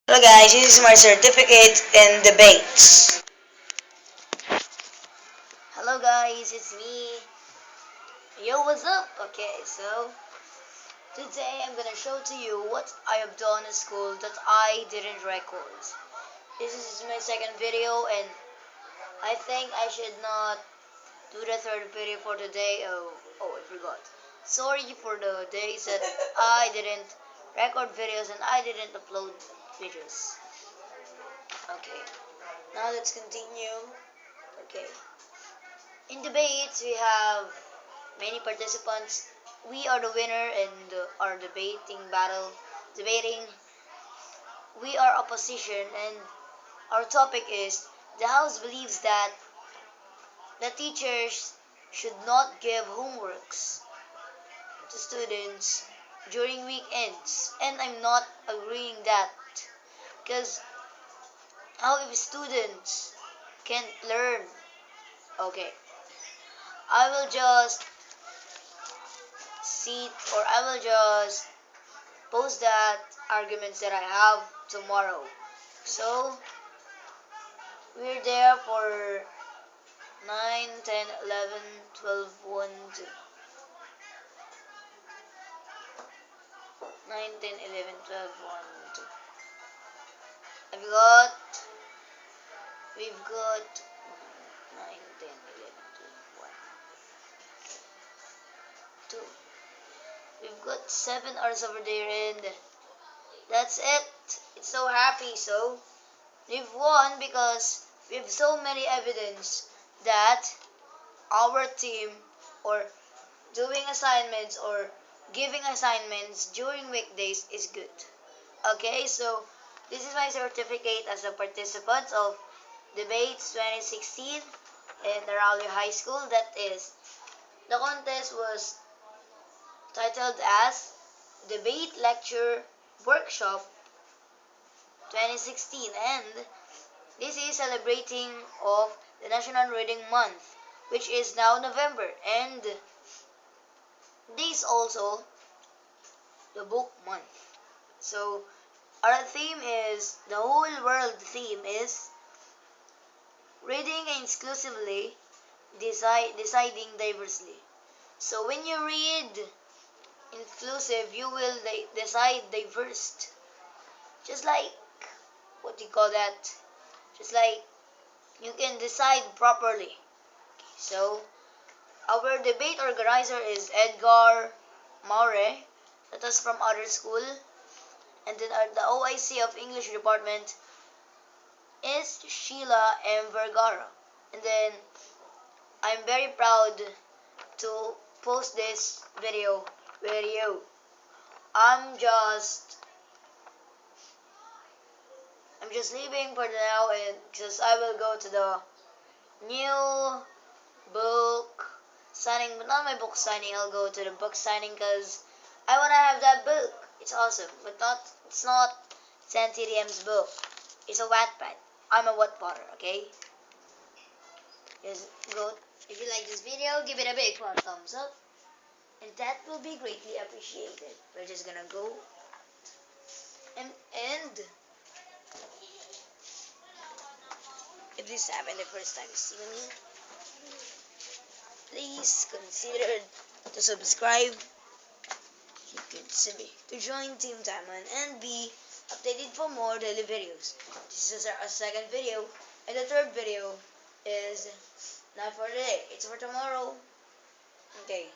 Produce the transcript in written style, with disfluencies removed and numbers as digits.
Hello guys, this is my certificate in debates. Hello guys, it's me. Yo, what's up? Okay, so today I'm gonna show to you what I have done in school that I didn't record. This is my second video and I think I should not do the third video for today. I forgot. Sorry for the days that I didn't record videos and I didn't upload videos. Okay, now let's continue. Okay. In debates, we have many participants. We are the winner in our debating battle. Debating, we are opposition, and our topic is the House believes that the teachers should not give homeworks to students during weekends. And I'm not agreeing that because how if students can't learn? Okay, I will just see or I will just post that arguments that I have tomorrow. So we're there for 9, 10, 11, 12, 1, 2. 9, 10, 11, 12, 1, 2. I've got, we've got 9, 10, 11, 12, 1, 2. We've got 7 hours over there and that's it. It's so happy. So we've won because we have so many evidence that our team or doing assignments or giving assignments during weekdays is good. Okay, so this is my certificate as a participant of Debates 2016 in Arroyo High School. That is, the contest was titled as Debate Lecture Workshop 2016, and this is celebrating of the National Reading Month, which is now November, and this also the book month. So our theme is, the whole world theme is reading exclusively, deciding diversely. So when you read inclusive, you will decide diverse. Just like, what do you call that? Just like you can decide properly. So our debate organizer is Edgar Maure. That is from other school. And then the OIC of English department is Sheila M. Vergara. And then I'm very proud to post this video with you. I'm just leaving for now and just I will go to the new book signing, but not my book signing. I'll go to the book signing because I want to have that book. It's awesome, but it's not Santiriam's book. It's a Wattpad. I'm a Wattpadder, okay? Just go. If you like this video, give it a big fat thumbs up, and that will be greatly appreciated. We're just gonna go and if this happened the first time you see me, please consider to subscribe to join Team Diamond and be updated for more daily videos. This is our second video, and the third video is not for today, it's for tomorrow. Okay.